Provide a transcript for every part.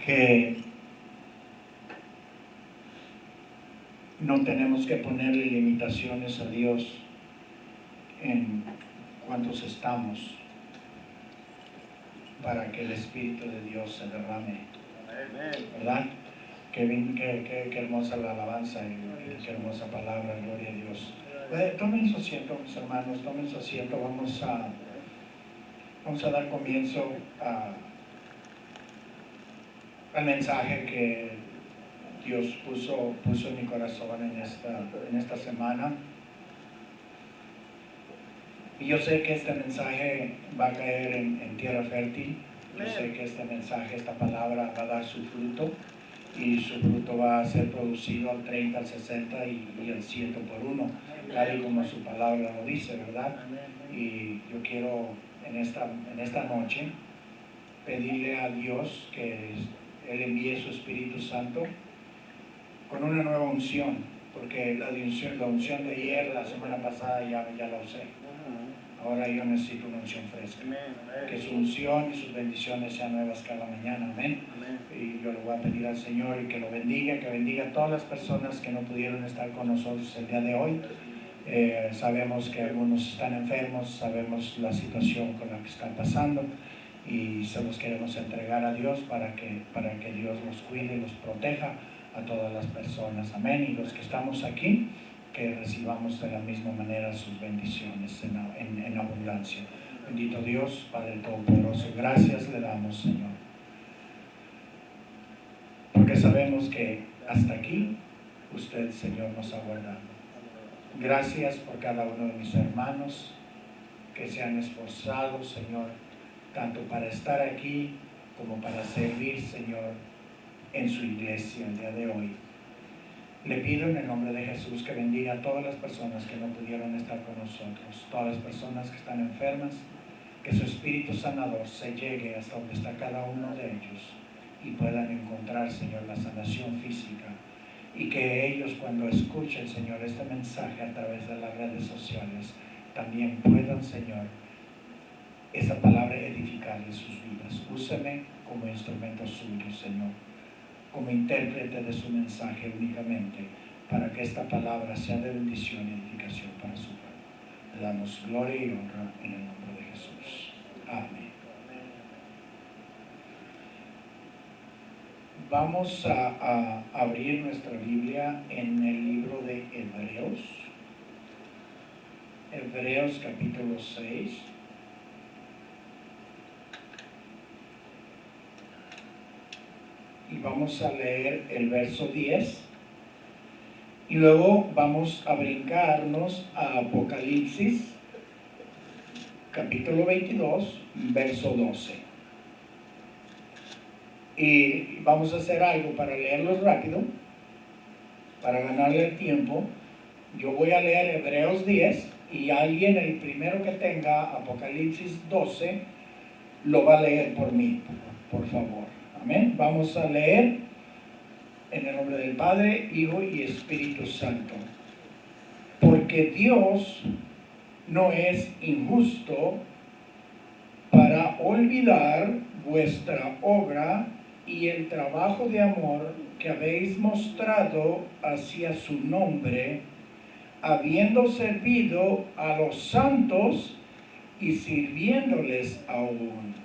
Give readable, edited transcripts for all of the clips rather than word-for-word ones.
que no tenemos que ponerle limitaciones a Dios en cuántos estamos para que el Espíritu de Dios se derrame, ¿verdad? Qué hermosa la alabanza y qué hermosa palabra, gloria a Dios. Tomen su asiento, mis hermanos, tomen su asiento. Vamos a dar comienzo al mensaje que Dios puso en mi corazón en esta semana. Y yo sé que este mensaje va a caer en tierra fértil. Yo sé que este mensaje, esta palabra va a dar su fruto, y su fruto va a ser producido al 30, al 60 y al 100 por uno, tal y como su palabra lo dice, ¿verdad? Y yo quiero en esta noche pedirle a Dios que Él envíe su Espíritu Santo con una nueva unción, porque la unción de ayer, la semana pasada, ya la usé. Ahora yo necesito una unción fresca. Que su unción y sus bendiciones sean nuevas cada mañana. Amén. Y yo le voy a pedir al Señor y que lo bendiga, que bendiga a todas las personas que no pudieron estar con nosotros el día de hoy. Sabemos que algunos están enfermos, sabemos la situación con la que están pasando, y se los queremos entregar a Dios para que Dios los cuide y los proteja a todas las personas. Amén. Y los que estamos aquí, que recibamos de la misma manera sus bendiciones en abundancia. Bendito Dios, Padre Todopoderoso, gracias le damos, Señor, porque sabemos que hasta aquí usted, Señor, nos ha guardado. Gracias por cada uno de mis hermanos que se han esforzado, Señor, tanto para estar aquí como para servir, Señor, en su iglesia el día de hoy. Le pido en el nombre de Jesús que bendiga a todas las personas que no pudieron estar con nosotros, todas las personas que están enfermas, que su Espíritu Sanador se llegue hasta donde está cada uno de ellos y puedan encontrar, Señor, la sanación física, y que ellos, cuando escuchen, Señor, este mensaje a través de las redes sociales, también puedan, Señor, esa palabra edificarle sus vidas. Úseme como instrumento suyo, Señor, como intérprete de su mensaje únicamente, para que esta palabra sea de bendición y edificación para su pueblo. Le damos gloria y honra en el nombre de Jesús. Amén. Vamos a abrir nuestra Biblia en el libro de Hebreos. Hebreos capítulo 6. Y vamos a leer el verso 10. Y luego vamos a brincarnos a Apocalipsis, capítulo 22, verso 12. Y vamos a hacer algo para leerlos rápido, para ganarle el tiempo. Yo voy a leer Hebreos 10 y alguien, el primero que tenga Apocalipsis 12, lo va a leer por mí, por favor. Amén. Vamos a leer en el nombre del Padre, Hijo y Espíritu Santo. Porque Dios no es injusto para olvidar vuestra obra y el trabajo de amor que habéis mostrado hacia su nombre, habiendo servido a los santos y sirviéndoles aún.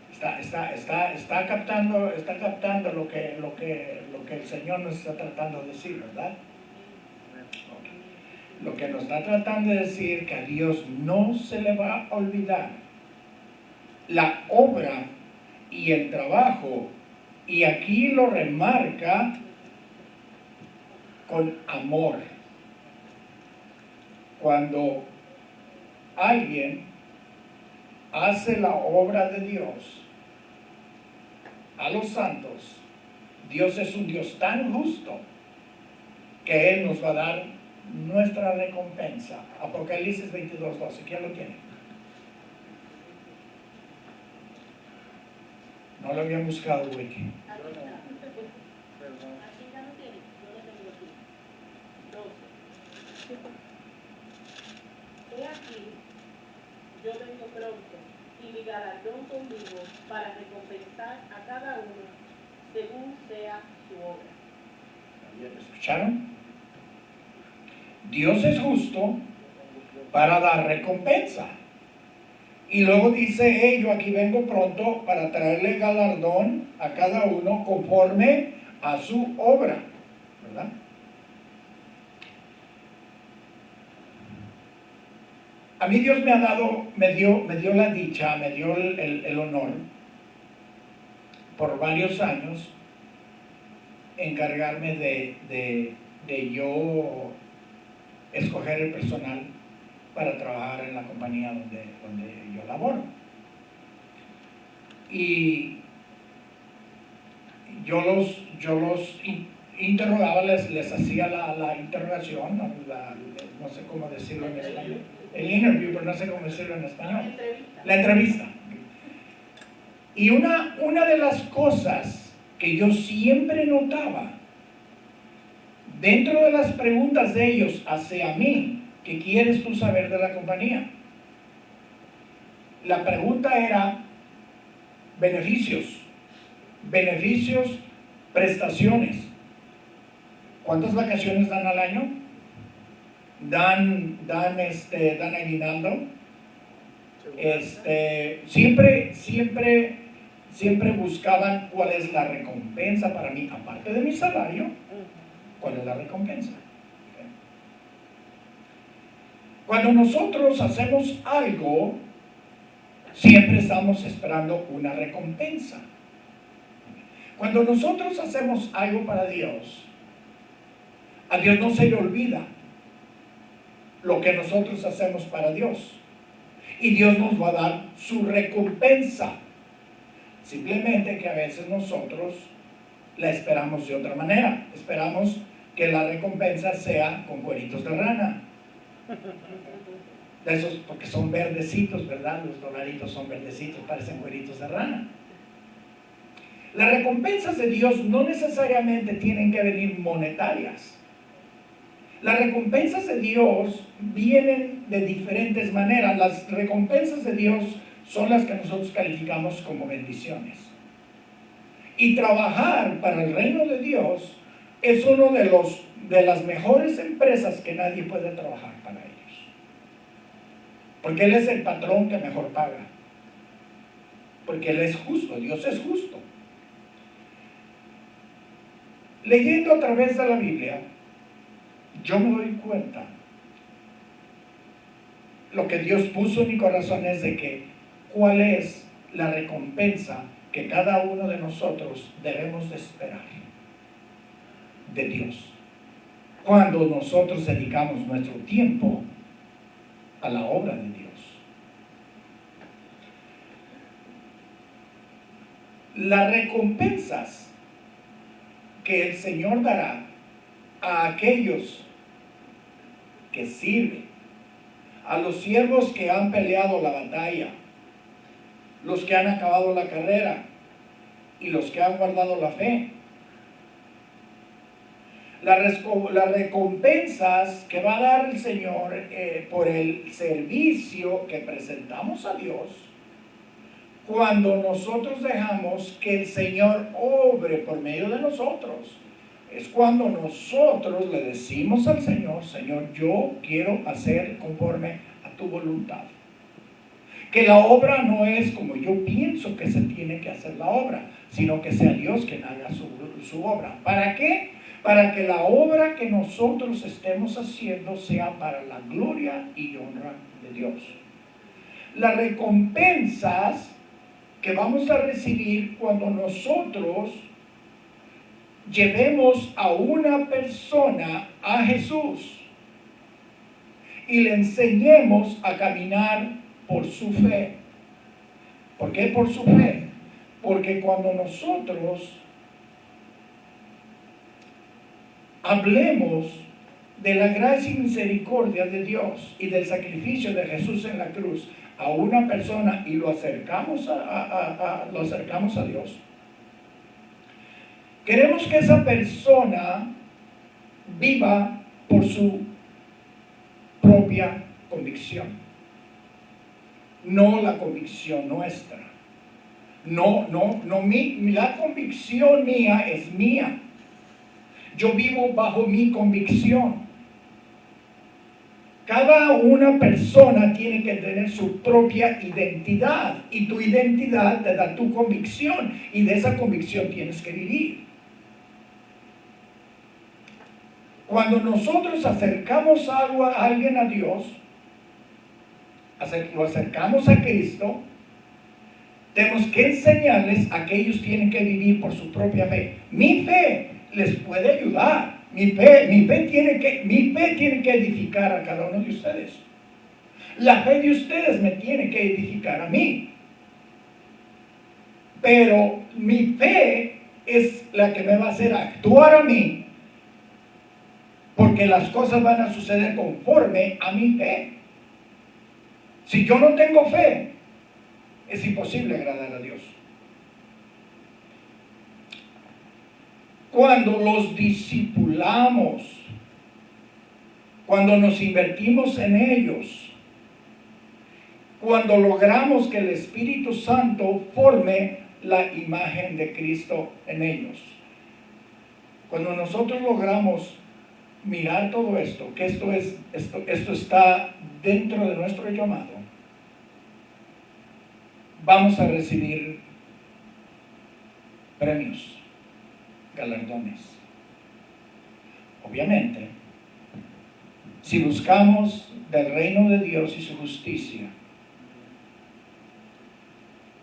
Está captando lo que el Señor nos está tratando de decir, ¿verdad? Okay. Lo que nos está tratando de decir, que a Dios no se le va a olvidar la obra y el trabajo, y aquí lo remarca con amor. Cuando alguien hace la obra de Dios a los santos, Dios es un Dios tan justo que Él nos va a dar nuestra recompensa. Apocalipsis 22:12. ¿Quién lo tiene? No lo había buscado, Wiki. He aquí, yo vengo pronto, y mi galardón conmigo para recompensar a cada uno según sea su obra. ¿Escucharon? Dios es justo para dar recompensa. Y luego dice, hey, yo aquí vengo pronto para traerle galardón a cada uno conforme a su obra, ¿verdad? A mí Dios me ha dado, me dio la dicha, me dio el honor por varios años encargarme de yo escoger el personal para trabajar en la compañía donde yo laboro. Y yo los interrogaba, les hacía la interrogación, no sé cómo decirlo en español, el interview, pero no sé cómo decirlo en español, la entrevista. Y una de las cosas que yo siempre notaba dentro de las preguntas de ellos hacia mí, ¿qué quieres tú saber de la compañía? La pregunta era beneficios, prestaciones. ¿Cuántas vacaciones dan al año? Dan aguinaldo. Siempre buscaban cuál es la recompensa para mí, aparte de mi salario, cuál es la recompensa. Cuando nosotros hacemos algo, siempre estamos esperando una recompensa. Cuando nosotros hacemos algo para Dios, a Dios no se le olvida lo que nosotros hacemos para Dios. Y Dios nos va a dar su recompensa. Simplemente que a veces nosotros la esperamos de otra manera. Esperamos que la recompensa sea con cueritos de rana. De esos, porque son verdecitos, ¿verdad? Los dolaritos son verdecitos, parecen cueritos de rana. Las recompensas de Dios no necesariamente tienen que venir monetarias. Las recompensas de Dios vienen de diferentes maneras. Las recompensas de Dios son las que nosotros calificamos como bendiciones. Y trabajar para el reino de Dios es uno de las mejores empresas que nadie puede trabajar para ellos. Porque Él es el patrón que mejor paga. Porque Él es justo, Dios es justo. Leyendo a través de la Biblia, yo me doy cuenta, lo que Dios puso en mi corazón es de que cuál es la recompensa que cada uno de nosotros debemos de esperar de Dios cuando nosotros dedicamos nuestro tiempo a la obra de Dios. Las recompensas que el Señor dará a aquellos que sirven, a los siervos que han peleado la batalla, los que han acabado la carrera y los que han guardado la fe. Las recompensas que va a dar el Señor por el servicio que presentamos a Dios cuando nosotros dejamos que el Señor obre por medio de nosotros. Es cuando nosotros le decimos al Señor, Señor, yo quiero hacer conforme a tu voluntad. Que la obra no es como yo pienso que se tiene que hacer la obra, sino que sea Dios quien haga su obra. ¿Para qué? Para que la obra que nosotros estemos haciendo sea para la gloria y honra de Dios. Las recompensas que vamos a recibir cuando nosotros llevemos a una persona a Jesús y le enseñemos a caminar por su fe. ¿Por qué por su fe? Porque cuando nosotros hablemos de la gracia y misericordia de Dios y del sacrificio de Jesús en la cruz a una persona y lo acercamos a Dios, queremos que esa persona viva por su propia convicción. no la convicción nuestra. No, la convicción mía es mía. Yo vivo bajo mi convicción. Cada una persona tiene que tener su propia identidad, y tu identidad te da tu convicción, y de esa convicción tienes que vivir. Cuando nosotros acercamos a alguien a Dios, lo acercamos a Cristo, tenemos que enseñarles a que ellos tienen que vivir por su propia fe. Mi fe les puede ayudar. Mi fe tiene que edificar a cada uno de ustedes. La fe de ustedes me tiene que edificar a mí. Pero mi fe es la que me va a hacer actuar a mí, porque las cosas van a suceder conforme a mi fe. Si yo no tengo fe, es imposible agradar a Dios. Cuando los discipulamos, cuando nos invertimos en ellos, cuando logramos que el Espíritu Santo forme la imagen de Cristo en ellos, cuando nosotros logramos mirar todo esto, que esto está dentro de nuestro llamado, vamos a recibir premios, galardones. Obviamente, si buscamos del reino de Dios y su justicia,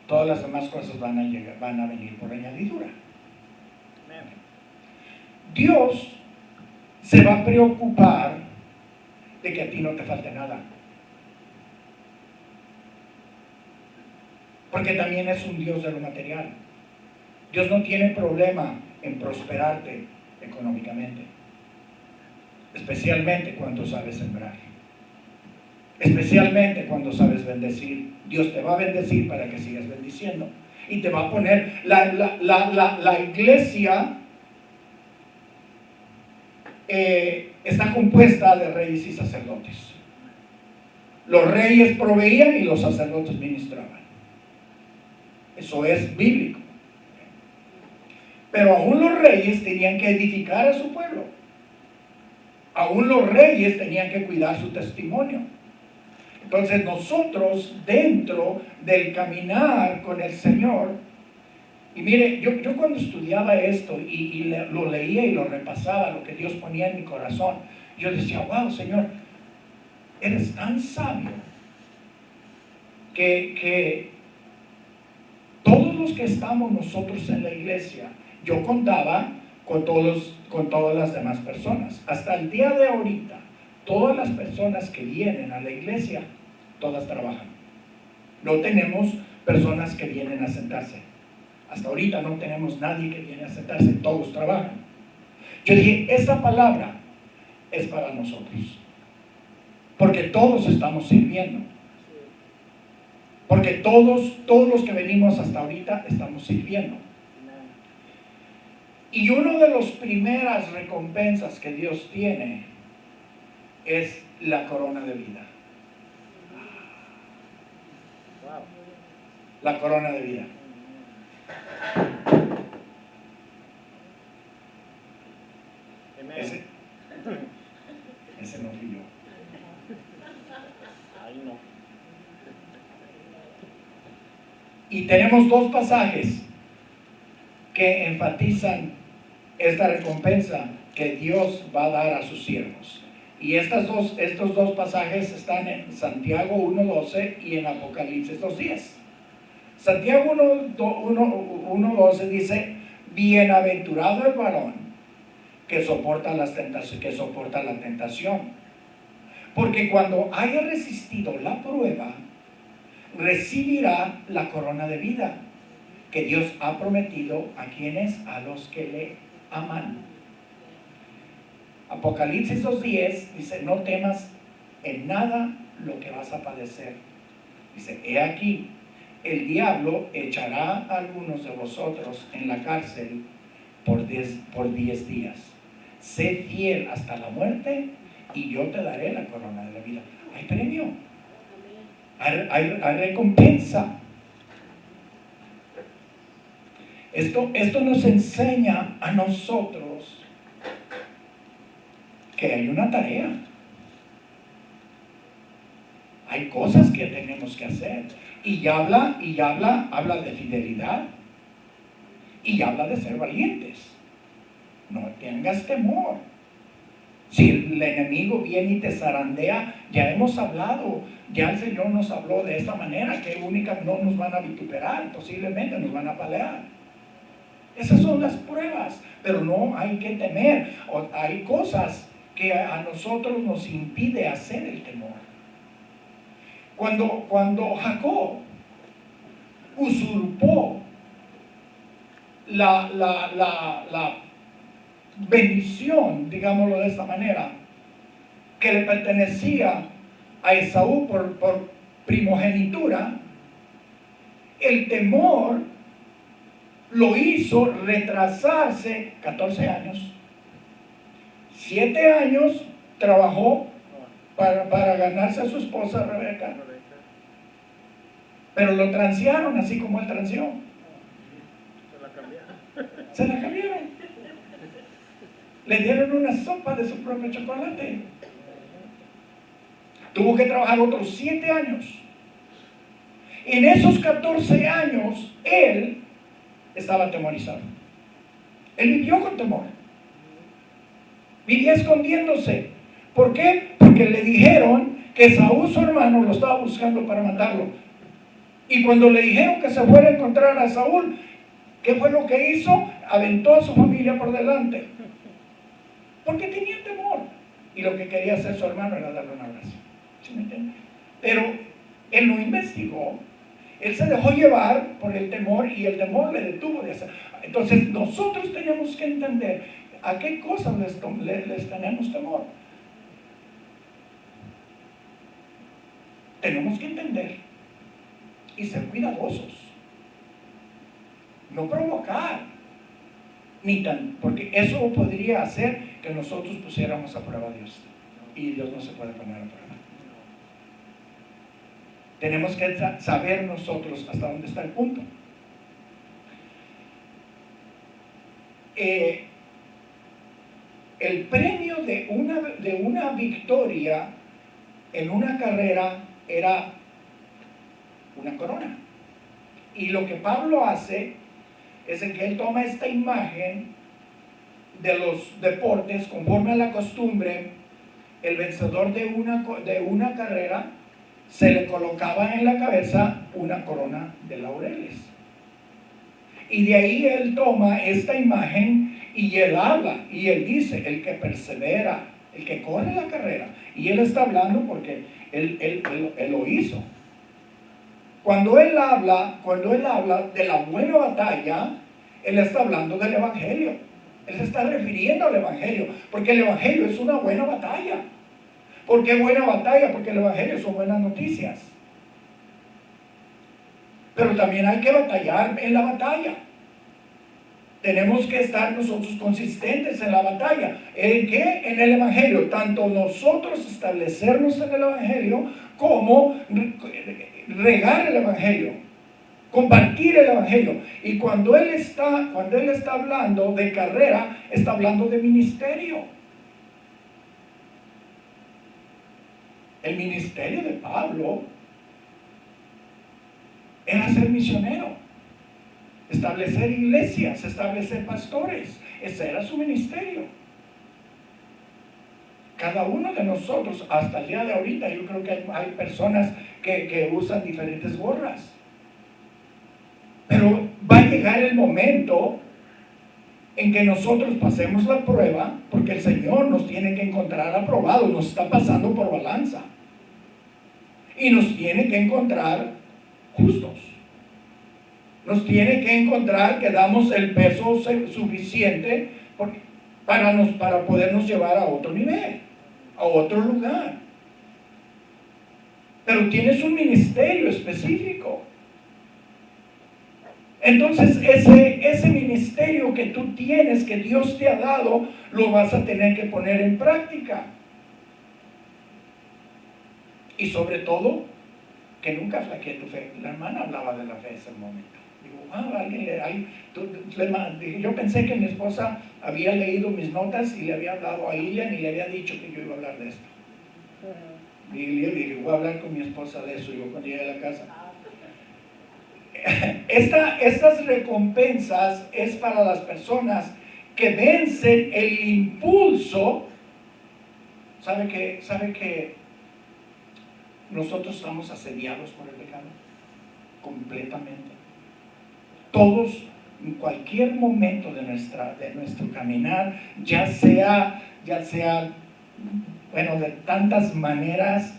todas las demás cosas van a venir por añadidura. Dios se va a preocupar de que a ti no te falte nada, porque también es un Dios de lo material. Dios no tiene problema en prosperarte económicamente, especialmente cuando sabes sembrar, especialmente cuando sabes bendecir. Dios te va a bendecir para que sigas bendiciendo, y te va a poner la iglesia está compuesta de reyes y sacerdotes. Los reyes proveían y los sacerdotes ministraban. Eso es bíblico. Pero aún los reyes tenían que edificar a su pueblo. Aún los reyes tenían que cuidar su testimonio. Entonces nosotros, dentro del caminar con el Señor, y mire, yo cuando estudiaba esto y lo leía y lo repasaba, lo que Dios ponía en mi corazón, yo decía, wow, Señor, eres tan sabio que todos los que estamos nosotros en la iglesia, yo contaba con todas las demás personas. Hasta el día de ahorita, todas las personas que vienen a la iglesia, todas trabajan. No tenemos personas que vienen a sentarse. Hasta ahorita no tenemos nadie que viene a sentarse, todos trabajan. Yo dije, esta palabra es para nosotros, porque todos estamos sirviendo. Porque todos los que venimos hasta ahorita estamos sirviendo. Y una de las primeras recompensas que Dios tiene es la corona de vida. La corona de vida. Ese no fui yo. Ahí no. Y tenemos dos pasajes que enfatizan esta recompensa que Dios va a dar a sus siervos. Y estos dos pasajes están en Santiago 1:12 y en Apocalipsis 2:10. Santiago 1:12 dice, bienaventurado el varón que soporta la tentación, porque cuando haya resistido la prueba, recibirá la corona de vida que Dios ha prometido a los que le aman. Apocalipsis 2:10 dice, no temas en nada lo que vas a padecer. Dice, he aquí, el diablo echará a algunos de vosotros en la cárcel por 10 días. Sé fiel hasta la muerte y yo te daré la corona de la vida. Hay premio. hay recompensa. Esto nos enseña a nosotros que hay una tarea. Hay cosas que tenemos que hacer. Y habla de fidelidad. Y habla de ser valientes. No tengas temor. Si el enemigo viene y te zarandea, ya hemos hablado, ya el Señor nos habló de esta manera, que no nos van a vituperar, posiblemente nos van a apalear. Esas son las pruebas, pero no hay que temer. Hay cosas que a nosotros nos impide hacer el temor. Cuando Jacob usurpó la bendición, digámoslo de esta manera, que le pertenecía a Esaú por primogenitura, el temor lo hizo retrasarse 14 años. 7 años trabajó para ganarse a su esposa Rebeca, pero lo transearon así como él transeó. Se la cambiaron. Le dieron una sopa de su propio chocolate. Tuvo que trabajar otros 7 años. En esos 14 años, él estaba atemorizado. Él vivió con temor. Vivía escondiéndose. ¿Por qué? Porque le dijeron que Saúl, su hermano, lo estaba buscando para matarlo. Y cuando le dijeron que se fuera a encontrar a Saúl, ¿qué fue lo que hizo? Aventó a su familia por delante. Porque tenía temor. Y lo que quería hacer su hermano era darle un abrazo. ¿Sí me entiende? Pero él no investigó. Él se dejó llevar por el temor y el temor le detuvo de hacer. Entonces nosotros tenemos que entender a qué cosas les tenemos temor. Tenemos que entender y ser cuidadosos. No provocar. Porque eso podría hacer que nosotros pusiéramos a prueba a Dios. Y Dios no se puede poner a prueba. Tenemos que saber nosotros hasta dónde está el punto. El premio de una victoria en una carrera era una corona. Y lo que Pablo hace es que él toma esta imagen de los deportes conforme a la costumbre. El vencedor de una carrera se le colocaba en la cabeza una corona de laureles. Y de ahí él toma esta imagen y él habla y él dice: el que persevera, el que corre la carrera. Y él está hablando porque él lo hizo. Cuando él habla de la buena batalla, él está hablando del evangelio. Él se está refiriendo al evangelio, porque el evangelio es una buena batalla. ¿Por qué buena batalla? Porque el evangelio son buenas noticias. Pero también hay que batallar en la batalla. Tenemos que estar nosotros consistentes en la batalla. ¿En qué? En el evangelio. Tanto nosotros establecernos en el evangelio como regar el evangelio, compartir el evangelio. Y cuando él está hablando de carrera, está hablando de ministerio. El ministerio de Pablo era ser misionero, establecer iglesias, establecer pastores. Ese era su ministerio. Cada uno de nosotros, hasta el día de ahorita, yo creo que hay personas que usan diferentes gorras. Pero va a llegar el momento en que nosotros pasemos la prueba, porque el Señor nos tiene que encontrar aprobados, nos está pasando por balanza. Y nos tiene que encontrar justos. Nos tiene que encontrar que damos el peso suficiente para podernos llevar a otro nivel, a otro lugar. Pero tienes un ministerio específico. Entonces ese ministerio que tú tienes, que Dios te ha dado, lo vas a tener que poner en práctica. Y sobre todo, que nunca flaqueé tu fe. La hermana hablaba de la fe en ese momento. Digo, yo pensé que mi esposa había leído mis notas y le había hablado a Ilian y le había dicho que yo iba a hablar de esto. Y le dije, voy a hablar con mi esposa de eso, yo cuando llegué a la casa. Estas recompensas es para las personas que vencen el impulso. ¿Sabe que nosotros estamos asediados por el pecado? Completamente. Todos, en cualquier momento de nuestro caminar, ya sea, bueno, de tantas maneras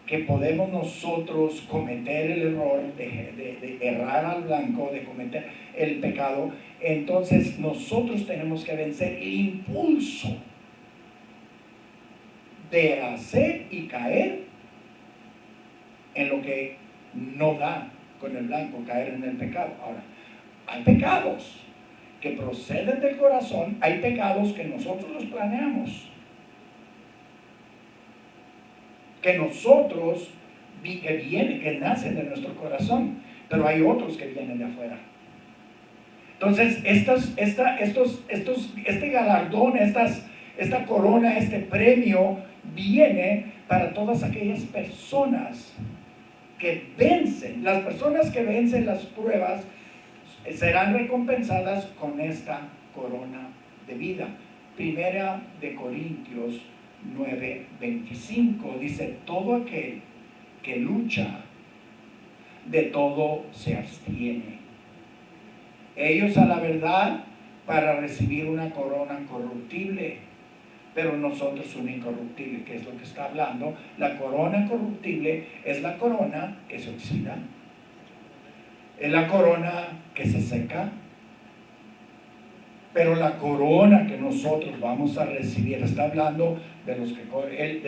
que podemos nosotros cometer el error de errar al blanco, de cometer el pecado, entonces nosotros tenemos que vencer el impulso de hacer y caer en lo que no da con el blanco, caer en el pecado. Ahora, hay pecados que proceden del corazón, hay pecados que nosotros los planeamos, que nosotros que nacen de nuestro corazón, pero hay otros que vienen de afuera. Entonces, este galardón, esta corona, este premio viene para todas aquellas personas que vencen. Las personas que vencen las pruebas serán recompensadas con esta corona de vida. Primera de Corintios 9:25 dice: todo aquel que lucha, de todo se abstiene. Ellos a la verdad para recibir una corona corruptible, pero nosotros una incorruptible, que es lo que está hablando. La corona corruptible es la corona que se oxida, es la corona que se seca, pero la corona que nosotros vamos a recibir, está hablando de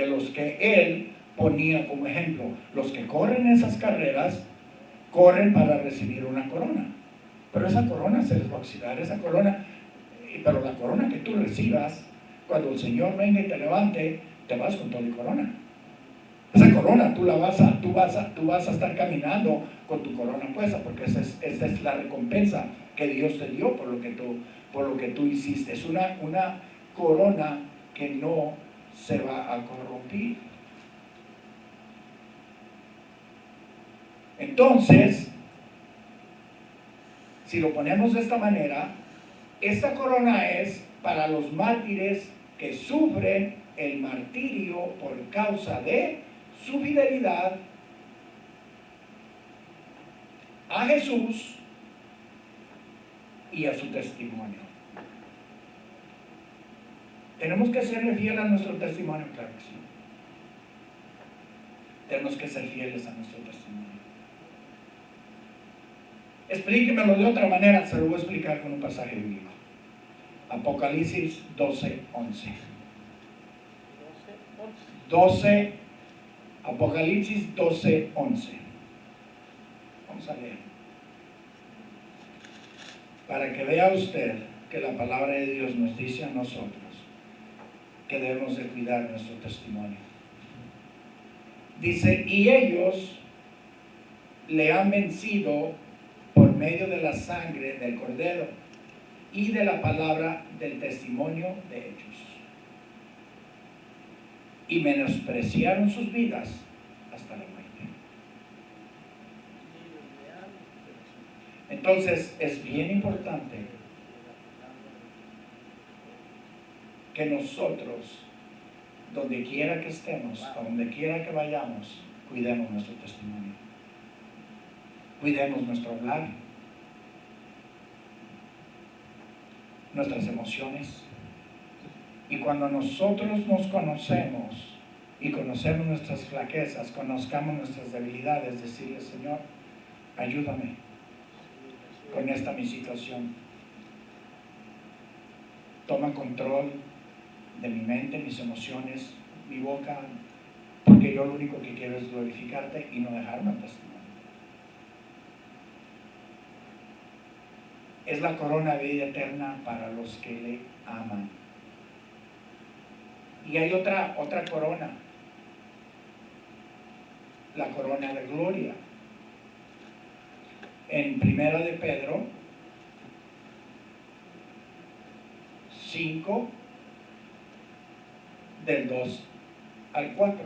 los que él ponía como ejemplo. Los que corren esas carreras, corren para recibir una corona, pero esa corona se les va a oxidar, pero la corona que tú recibas, cuando el Señor venga y te levante, te vas con toda la corona. Esa corona tú vas a estar caminando con tu corona puesta, porque esa es la recompensa que Dios te dio por lo que tú hiciste. Es una corona que no se va a corromper. Entonces, si lo ponemos de esta manera, esta corona es para los mártires que sufren el martirio por causa de su fidelidad a Jesús y a su testimonio. ¿Tenemos que serle fieles a nuestro testimonio? Claro que sí. Tenemos que ser fieles a nuestro testimonio. Explíquemelo de otra manera, se lo voy a explicar con un pasaje bíblico. Apocalipsis 12:11. Apocalipsis 12:11. Vamos a leer. Para que vea usted que la palabra de Dios nos dice a nosotros que debemos de cuidar nuestro testimonio. Dice: y ellos le han vencido por medio de la sangre del Cordero y de la palabra del testimonio de ellos, y menospreciaron sus vidas hasta la muerte. Entonces es bien importante que nosotros, donde quiera que estemos, a donde quiera que vayamos, cuidemos nuestro testimonio, cuidemos nuestro hablar, nuestras emociones. Y cuando nosotros nos conocemos y conocemos nuestras flaquezas, conozcamos nuestras debilidades, decirle: Señor, ayúdame con esta mi situación. Toma control de mi mente, mis emociones, mi boca, porque yo lo único que quiero es glorificarte y no dejarme el testimonio. Es la corona de vida eterna para los que le aman. Y hay otra corona. la corona de gloria. En Primera de Pedro 5, del 2 al 4.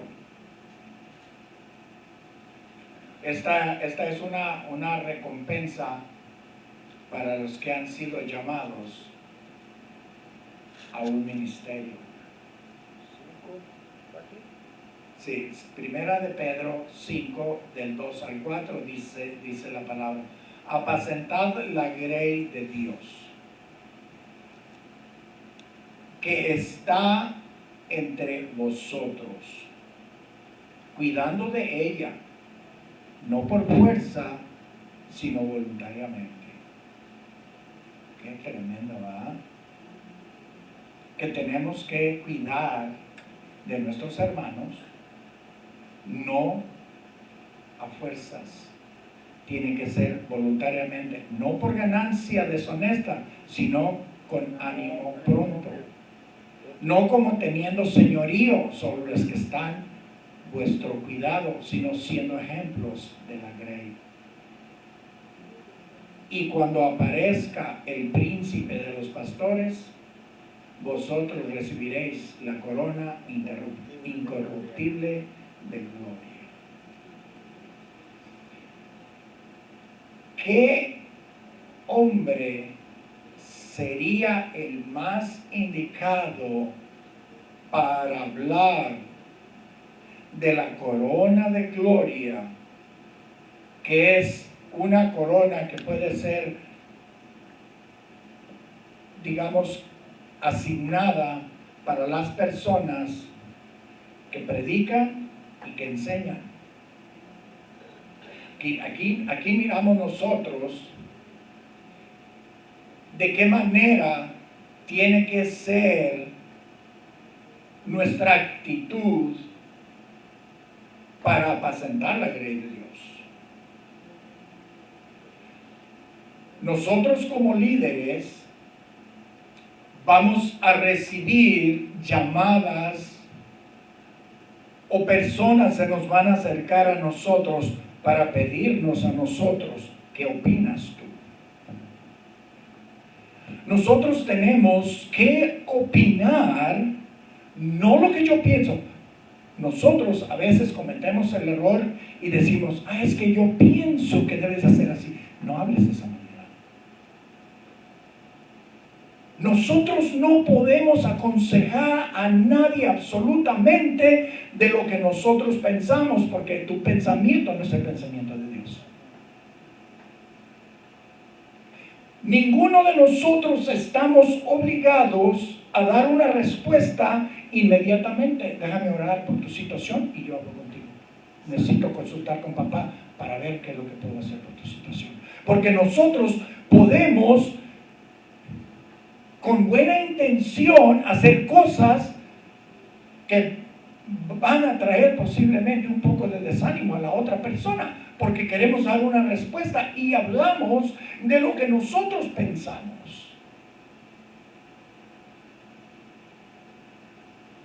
Esta es una recompensa para los que han sido llamados a un ministerio. Sí, Primera de Pedro 5, del 2 al 4, dice la palabra: apacentad la grey de Dios, que está entre vosotros, cuidando de ella, no por fuerza, sino voluntariamente. Qué tremendo, ¿verdad? Que tenemos que cuidar de nuestros hermanos, no a fuerzas. Tiene que ser voluntariamente, no por ganancia deshonesta, sino con ánimo pronto. No como teniendo señorío sobre los que están vuestro cuidado, sino siendo ejemplos de la grey. Y cuando aparezca el príncipe de los pastores, vosotros recibiréis la corona incorruptible de gloria. ¿Qué hombre sería el más indicado para hablar de la corona de gloria, que es una corona que puede ser, digamos, asignada para las personas que predican y que enseñan? Aquí miramos nosotros de qué manera tiene que ser nuestra actitud para apacentar la grey de Dios. Nosotros como líderes vamos a recibir llamadas o personas se nos van a acercar a nosotros para pedirnos a nosotros: ¿qué opinas tú? Nosotros tenemos que opinar, no lo que yo pienso. Nosotros a veces cometemos el error y decimos: es que yo pienso que debes hacer así. No hables de esa manera. Nosotros no podemos aconsejar a nadie absolutamente de lo que nosotros pensamos, porque tu pensamiento no es el pensamiento de Dios. Ninguno de nosotros estamos obligados a dar una respuesta inmediatamente. Déjame orar por tu situación y yo hablo contigo. Necesito consultar con papá para ver qué es lo que puedo hacer por tu situación. Porque nosotros podemos, con buena intención, hacer cosas que van a traer posiblemente un poco de desánimo a la otra persona, porque queremos dar una respuesta y hablamos de lo que nosotros pensamos.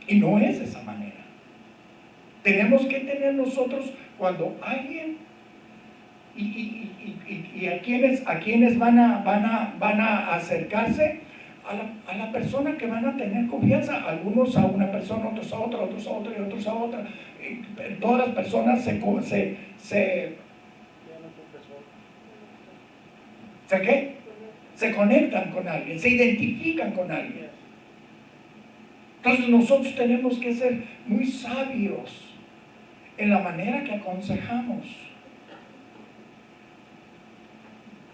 Y no es de esa manera. Tenemos que tener nosotros, cuando alguien y a quienes van a acercarse a la persona que van a tener confianza, algunos a una persona, otros a otra, otros a otra y otros a otra. Todas las personas se conectan con alguien, se identifican con alguien. Entonces nosotros tenemos que ser muy sabios en la manera que aconsejamos,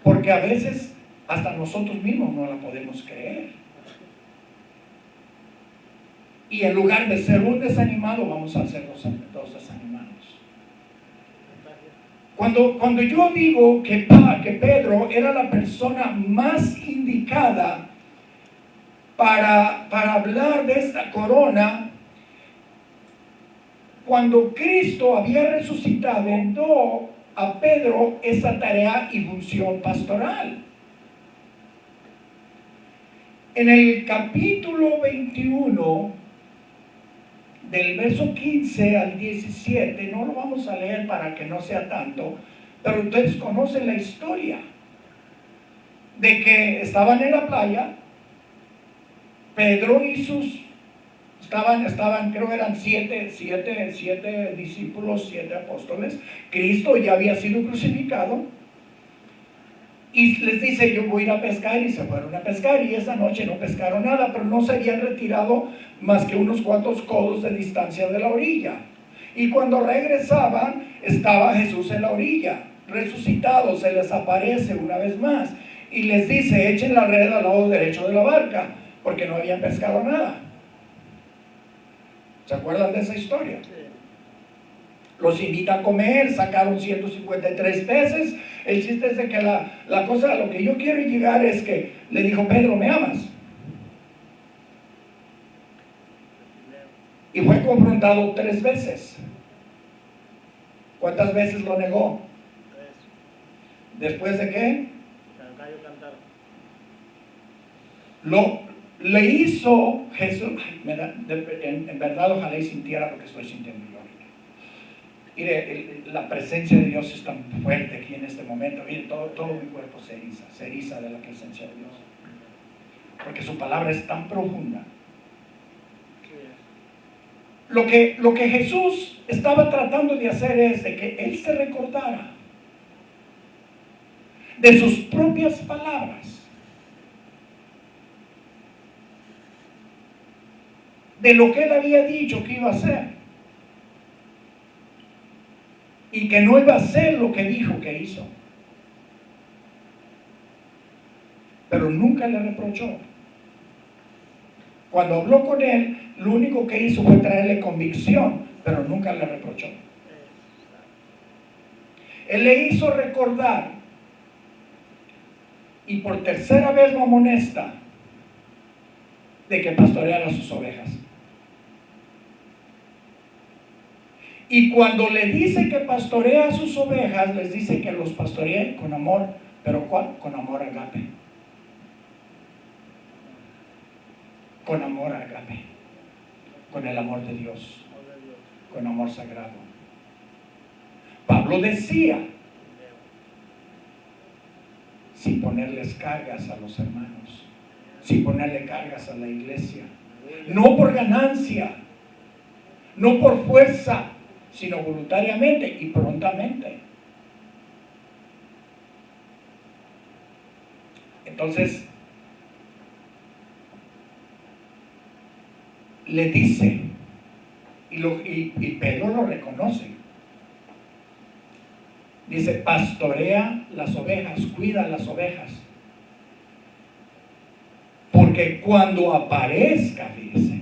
porque a veces hasta nosotros mismos no la podemos creer, y en lugar de ser un desanimado vamos a ser dos desanimados. Cuando yo digo que Pedro era la persona más indicada para hablar de esta corona, cuando Cristo había resucitado, dio a Pedro esa tarea y función pastoral. En el capítulo 21 del verso 15 al 17, no lo vamos a leer para que no sea tanto, pero ustedes conocen la historia de que estaban en la playa, Pedro y estaban, creo eran siete discípulos, 7 apóstoles. Cristo ya había sido crucificado y les dice: yo voy a ir a pescar, y se fueron a pescar, y esa noche no pescaron nada, pero no se habían retirado más que unos cuantos codos de distancia de la orilla. Y cuando regresaban, estaba Jesús en la orilla, resucitado. Se les aparece una vez más y les dice: echen la red al lado derecho de la barca, porque no habían pescado nada. ¿Se acuerdan de esa historia? Los invita a comer, sacaron 153 peces. El chiste es de que la cosa, a lo que yo quiero llegar es que le dijo: Pedro, ¿me amas? Y fue confrontado 3 veces. ¿Cuántas veces lo negó? 3. ¿Después de qué? El gallo cantaron. Le hizo Jesús. En verdad, ojalá y sintiera lo que estoy sintiendo yo ahorita. Mire, la presencia de Dios es tan fuerte aquí en este momento. Mire, todo mi cuerpo se eriza de la presencia de Dios, porque su palabra es tan profunda. Lo que Jesús estaba tratando de hacer es de que Él se recordara de sus propias palabras, de lo que Él había dicho que iba a hacer, y que no iba a hacer lo que dijo que hizo. Pero nunca le reprochó. Cuando habló con Él, lo único que hizo fue traerle convicción, pero nunca le reprochó. Él le hizo recordar, y por tercera vez lo amonesta, de que pastoreara sus ovejas. Y cuando le dice que pastorea a sus ovejas, les dice que los pastoree con amor. ¿Pero cuál? Con amor agape. Con amor agape. Con el amor de Dios. Con amor sagrado. Pablo decía: sin ponerles cargas a los hermanos, sin ponerle cargas a la iglesia, no por ganancia, no por fuerza, sino voluntariamente y prontamente. Entonces le dice, y Pedro lo reconoce, dice: pastorea las ovejas, cuida las ovejas, porque cuando aparezca, fíjese,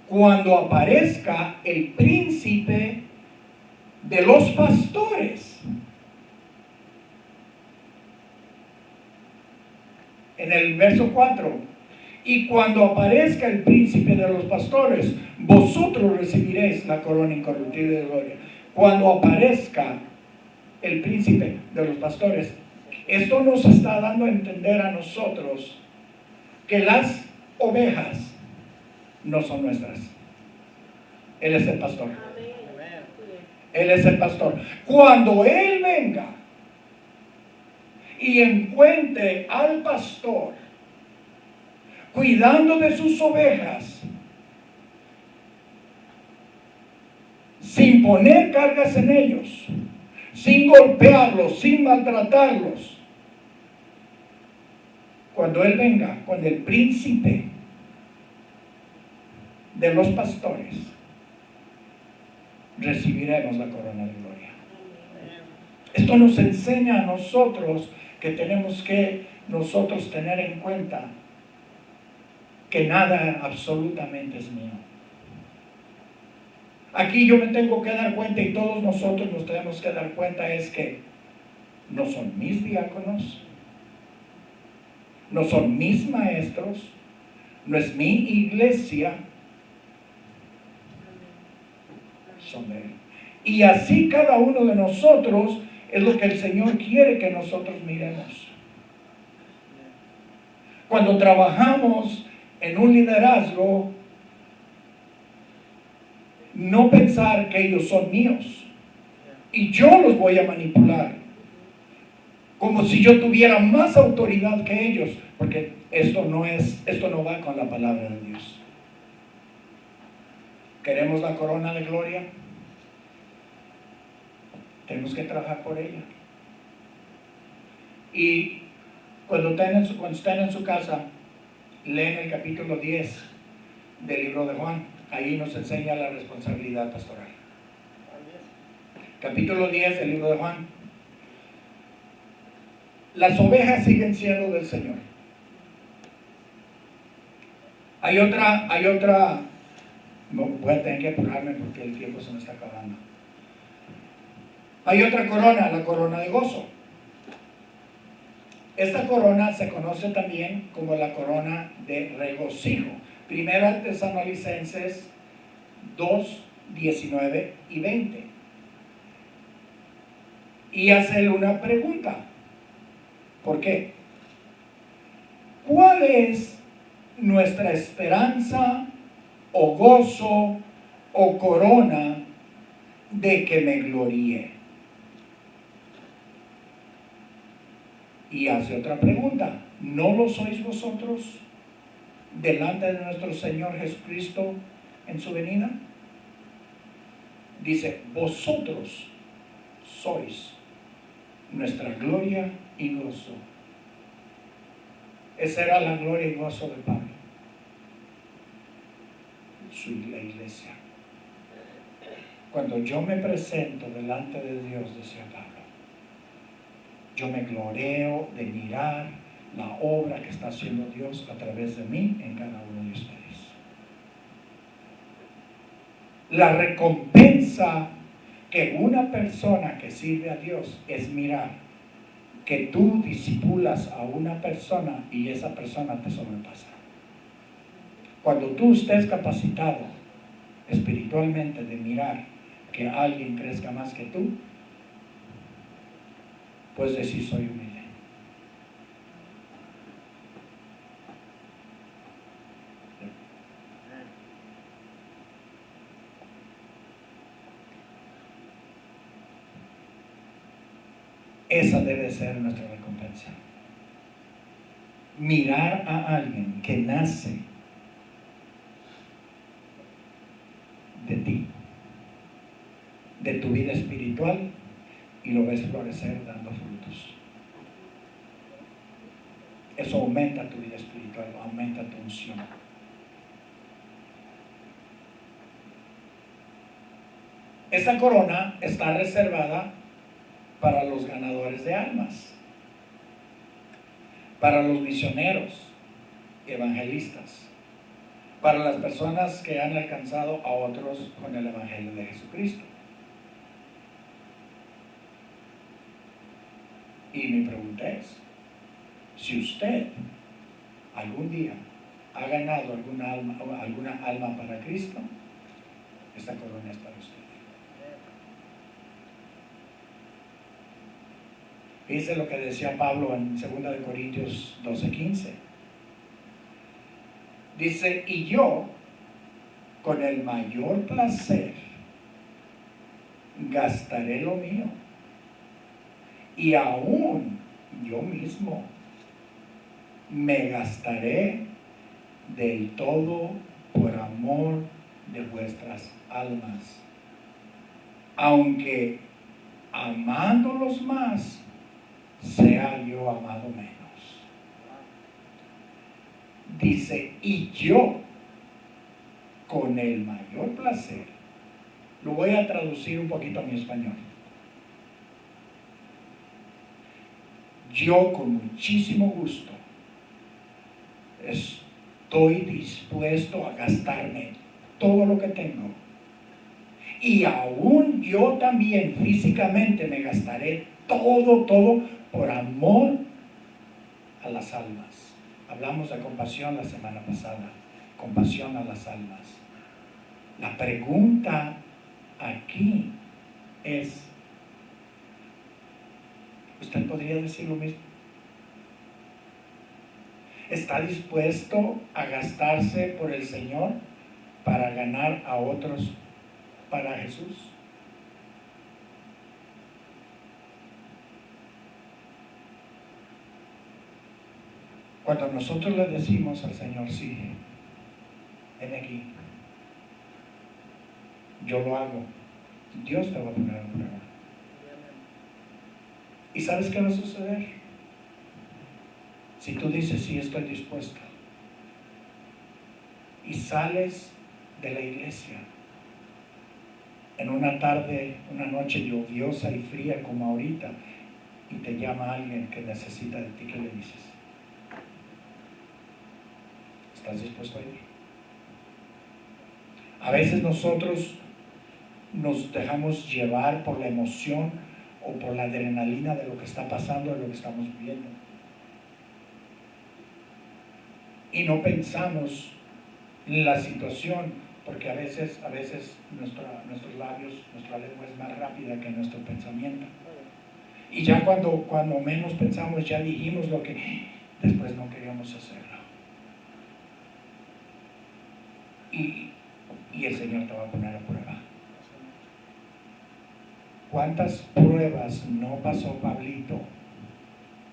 cuando aparezca el príncipe de los pastores, en el verso 4, y cuando aparezca el príncipe de los pastores, vosotros recibiréis la corona incorruptible de gloria. Cuando aparezca el príncipe de los pastores, esto nos está dando a entender a nosotros que las ovejas no son nuestras. Él es el pastor. Él es el pastor. Cuando Él venga y encuentre al pastor cuidando de sus ovejas, sin poner cargas en ellos, sin golpearlos, sin maltratarlos, cuando Él venga, cuando el príncipe de los pastores, recibiremos la corona de gloria. Esto nos enseña a nosotros que tenemos que nosotros tener en cuenta que nada absolutamente es mío. Aquí yo me tengo que dar cuenta, y todos nosotros nos tenemos que dar cuenta, es que no son mis diáconos, no son mis maestros, no es mi iglesia, son de Él. Y así cada uno de nosotros es lo que el Señor quiere que nosotros miremos. Cuando trabajamos en un liderazgo, No pensar que ellos son míos y yo los voy a manipular, como si yo tuviera más autoridad que ellos, porque esto no va con la palabra de Dios. ¿Queremos la corona de gloria? Tenemos que trabajar por ella. Y cuando estén en su casa, leen el capítulo 10 del libro de Juan. Ahí nos enseña la responsabilidad pastoral. Capítulo 10 del libro de Juan. Las ovejas siguen siendo del Señor. Hay otra, voy a tener que apurarme porque el tiempo se me está acabando. Hay otra corona, la corona de gozo. Esta corona se conoce también como la corona de regocijo. Primera Tesalonicenses 2, 19 y 20. Y hacerle una pregunta. ¿Por qué? ¿Cuál es nuestra esperanza o gozo o corona de que me gloríe? Y hace otra pregunta. ¿No lo sois vosotros delante de nuestro Señor Jesucristo en su venida? Dice, vosotros sois nuestra gloria y gozo. Esa era la gloria y gozo de Pablo, la iglesia. Cuando yo me presento delante de Dios, decía Pablo, yo me gloreo de mirar la obra que está haciendo Dios a través de mí en cada uno de ustedes. La recompensa que una persona que sirve a Dios es mirar que tú disipulas a una persona y esa persona te sobrepasa. Cuando tú estés capacitado espiritualmente de mirar que alguien crezca más que tú, puedes decir soy humilde. Esa debe ser nuestra recompensa. Mirar a alguien que nace de ti, de tu vida espiritual, y lo ves florecer dando frutos. Eso aumenta tu vida espiritual, aumenta tu unción. Esta corona está reservada para los ganadores de almas, para los misioneros, evangelistas, para las personas que han alcanzado a otros con el Evangelio de Jesucristo. Y mi pregunta es, si usted algún día ha ganado alguna alma para Cristo, esta corona es para usted. Fíjense lo que decía Pablo en 2 Corintios 12:15. Dice, y yo, con el mayor placer, gastaré lo mío, y aún yo mismo me gastaré del todo por amor de vuestras almas, aunque amándolos más, sea yo amado menos. Dice, y yo con el mayor placer, lo voy a traducir un poquito a mi español. Yo con muchísimo gusto estoy dispuesto a gastarme todo lo que tengo, y aún yo también físicamente me gastaré todo por amor a las almas. Hablamos de compasión la semana pasada, compasión a las almas. La pregunta aquí es, ¿usted podría decir lo mismo? ¿Está dispuesto a gastarse por el Señor para ganar a otros para Jesús? Cuando nosotros le decimos al Señor, sí, ven aquí, yo lo hago, Dios te va a poner a prueba. ¿Y sabes qué va a suceder? Si tú dices, sí, estoy dispuesto, y sales de la iglesia en una tarde, una noche lluviosa y fría como ahorita, y te llama alguien que necesita de ti, ¿qué le dices? ¿Estás dispuesto a ir? A veces nosotros nos dejamos llevar por la emoción o por la adrenalina de lo que está pasando, de lo que estamos viviendo. Y no pensamos en la situación, porque a veces nuestros labios, nuestra lengua es más rápida que nuestro pensamiento. Y ya cuando menos pensamos, ya dijimos lo que después no queríamos hacerlo. Y el Señor te va a poner a prueba. ¿Cuántas pruebas no pasó Pablito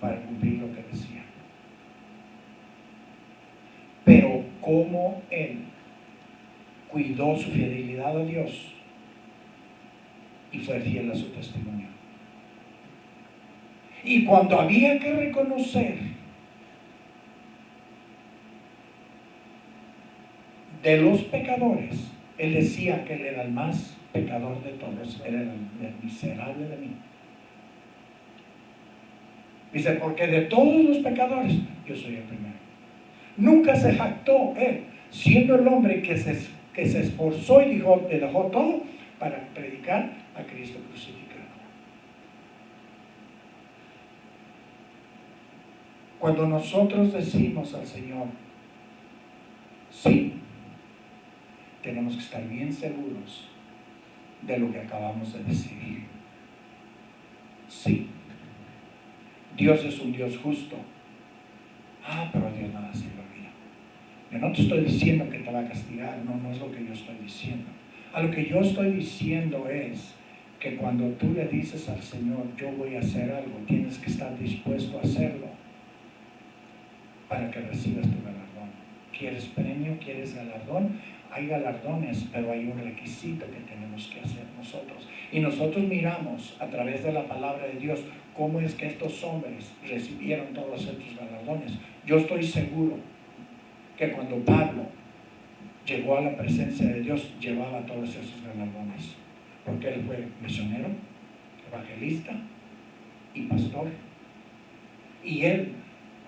para cumplir lo que decía? Pero cómo él cuidó su fidelidad a Dios y fue fiel a su testimonio. Y cuando había que reconocer de los pecadores, él decía que él era el más pecador de todos, él era el miserable de mí. Dice, porque de todos los pecadores, yo soy el primero. Nunca se jactó él, siendo el hombre que se esforzó y dejó todo para predicar a Cristo crucificado. Cuando nosotros decimos al Señor, sí, tenemos que estar bien seguros de lo que acabamos de decir. Sí, Dios es un Dios justo. Pero Dios nada se lo olvida. Yo no te estoy diciendo que te va a castigar, no es lo que yo estoy diciendo. A lo que yo estoy diciendo es que cuando tú le dices al Señor, yo voy a hacer algo, tienes que estar dispuesto a hacerlo para que recibas tu galardón. ¿Quieres premio? ¿Quieres galardón? Hay galardones, pero hay un requisito que tenemos que hacer nosotros. Y nosotros miramos a través de la palabra de Dios cómo es que estos hombres recibieron todos estos galardones. Yo estoy seguro que cuando Pablo llegó a la presencia de Dios, llevaba todos esos galardones. Porque él fue misionero, evangelista y pastor. Y él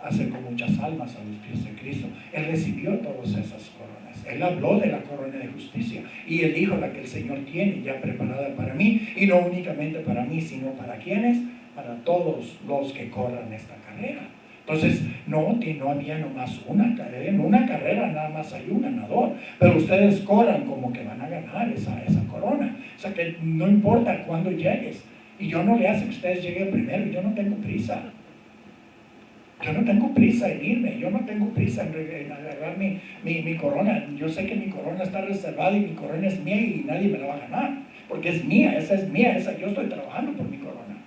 acercó muchas almas a los pies de Cristo. Él recibió todas esas coronas. Él habló de la corona de justicia. Y él dijo, la que el Señor tiene ya preparada para mí. Y no únicamente para mí, sino para quienes, para todos los que corran esta carrera. Entonces, no había nomás una carrera. En una carrera nada más hay un ganador. Pero ustedes corran como que van a ganar esa corona. O sea que no importa cuándo llegues. Y yo no le hace que ustedes lleguen primero. Yo no tengo prisa. Yo no tengo prisa en irme, yo no tengo prisa en agarrar mi corona. Yo sé que mi corona está reservada y mi corona es mía y nadie me la va a ganar, porque es mía, yo estoy trabajando por mi corona.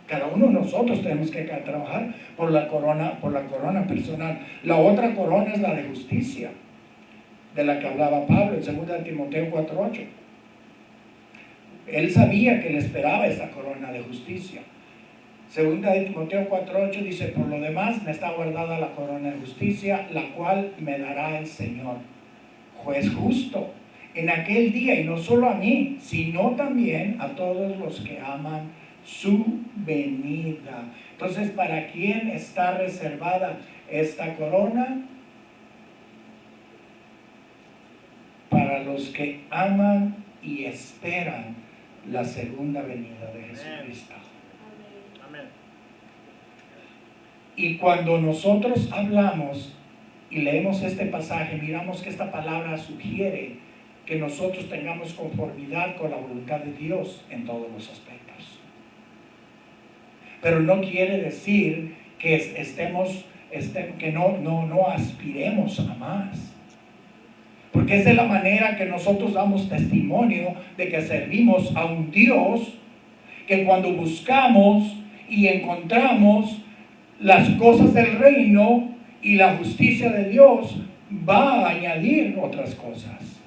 Cada uno de nosotros tenemos que trabajar por la corona personal. La otra corona es la de justicia, de la que hablaba Pablo en 2 Timoteo 4:8. Él sabía que le esperaba esa corona de justicia. 2 Timoteo 4:8 dice, por lo demás me está guardada la corona de justicia, la cual me dará el Señor, juez justo, en aquel día, y no solo a mí, sino también a todos los que aman su venida. Entonces, ¿para quién está reservada esta corona? Para los que aman y esperan la segunda venida de Jesucristo. Y cuando nosotros hablamos y leemos este pasaje, miramos que esta palabra sugiere que nosotros tengamos conformidad con la voluntad de Dios en todos los aspectos. Pero no quiere decir que que no aspiremos a más. porque esa es la manera que nosotros damos testimonio de que servimos a un Dios que cuando buscamos y encontramos las cosas del reino y la justicia de Dios, va a añadir otras cosas.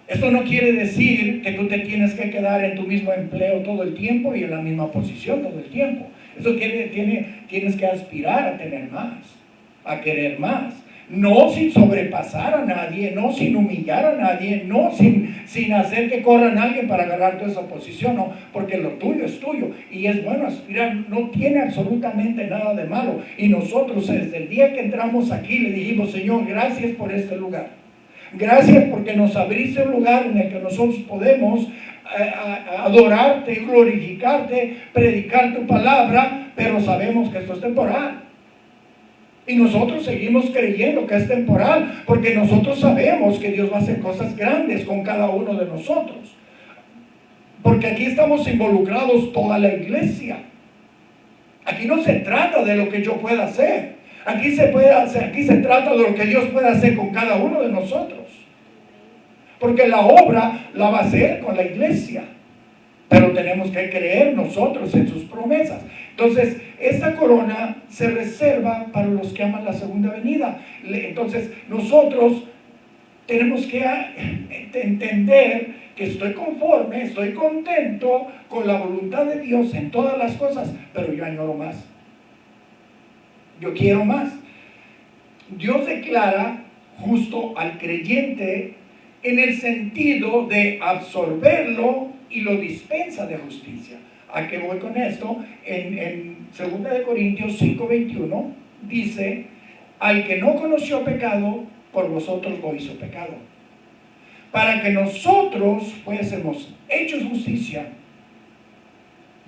Esto no quiere decir que tú te tienes que quedar en tu mismo empleo todo el tiempo y en la misma posición todo el tiempo. Eso tienes que aspirar a tener más, a querer más. No sin sobrepasar a nadie, no sin humillar a nadie, no sin hacer que corra a alguien para agarrar toda esa posición, no, porque lo tuyo es tuyo y es bueno aspirar, no tiene absolutamente nada de malo. Y nosotros desde el día que entramos aquí le dijimos: Señor, gracias por este lugar, gracias porque nos abriste un lugar en el que nosotros podemos adorarte, glorificarte, predicar tu palabra, pero sabemos que esto es temporal. Y nosotros seguimos creyendo que es temporal, porque nosotros sabemos que Dios va a hacer cosas grandes con cada uno de nosotros. Porque aquí estamos involucrados toda la iglesia. Aquí no se trata de lo que yo pueda hacer. Aquí se trata de lo que Dios puede hacer con cada uno de nosotros. Porque la obra la va a hacer con la iglesia. Pero tenemos que creer nosotros en sus promesas. Entonces, esta corona se reserva para los que aman la segunda venida. Entonces, nosotros tenemos que entender que estoy conforme, estoy contento con la voluntad de Dios en todas las cosas, pero yo añoro más. Yo quiero más. Dios declara justo al creyente en el sentido de absorberlo y lo dispensa de justicia. ¿A qué voy con esto? En 2 Corintios 5:21 dice: al que no conoció pecado, por vosotros lo hizo pecado, para que nosotros fuésemos hechos justicia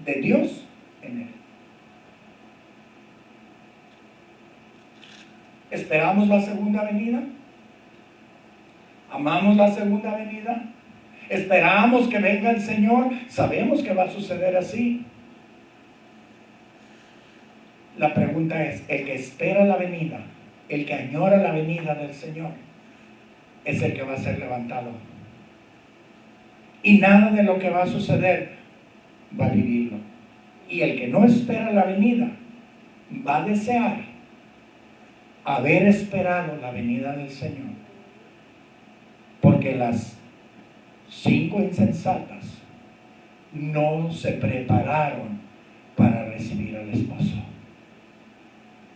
de Dios en él. ¿Esperamos la segunda venida? ¿Amamos la segunda venida? ¿Esperamos que venga el Señor? Sabemos que va a suceder así. La pregunta es: el que espera la venida, el que añora la venida del Señor, es el que va a ser levantado. Y nada de lo que va a suceder va a vivirlo. Y el que no espera la venida, va a desear haber esperado la venida del Señor. Porque las 5 insensatas no se prepararon para recibir al esposo.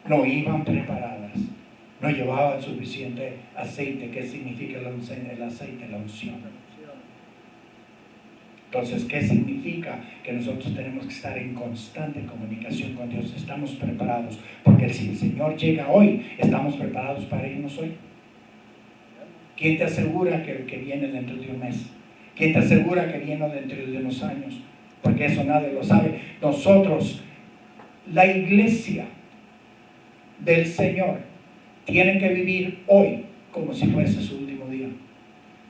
No iban preparadas, no llevaban suficiente aceite. ¿Qué significa el aceite? La unción. Entonces, ¿qué significa? Que nosotros tenemos que estar en constante comunicación con Dios. Estamos preparados, porque si el Señor llega hoy, ¿estamos preparados para irnos hoy? ¿Quién te asegura que viene dentro de un mes? ¿Quién te asegura que viene dentro de unos años? Porque eso nadie lo sabe. Nosotros, la iglesia del Señor, tiene que vivir hoy como si fuese su último día,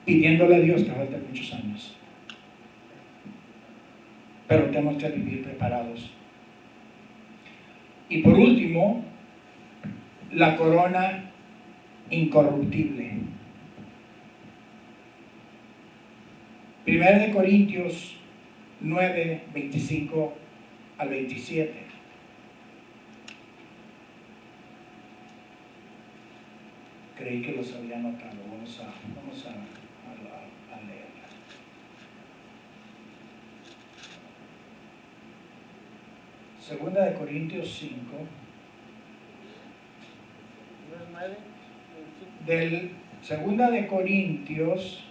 pidiéndole a Dios que falten muchos años. Pero tenemos que vivir preparados. Y por último, la corona incorruptible. 1 Corintios 9, 25 al 27. Creí que los había anotado. Vamos a leerla. Segunda de Corintios 5. Del Segunda de Corintios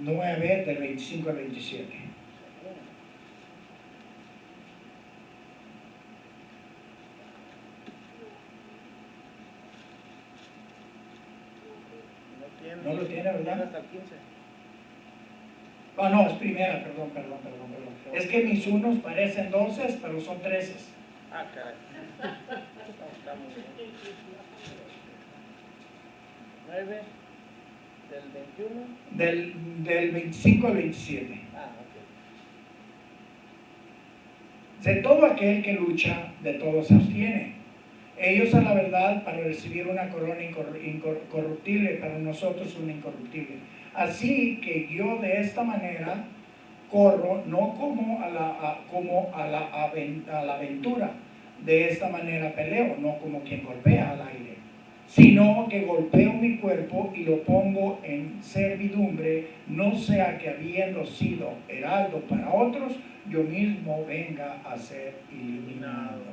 9, del 25 al 27. No lo tiene, ¿verdad? Hasta el 15. Ah, no, es primera, perdón. Es que mis unos parecen 12, pero son 13. Ah, caray. Estamos bien. 9 del 21. Del 25 al 27. Ah, ok. De todo aquel que lucha, de todo se abstiene. Ellos a la verdad para recibir una corona incorruptible, para nosotros una incorruptible. Así que yo de esta manera corro, no como a la aventura, de esta manera peleo, no como quien golpea al aire, sino que golpeo mi cuerpo y lo pongo en servidumbre, no sea que habiendo sido heraldo para otros, yo mismo venga a ser eliminado.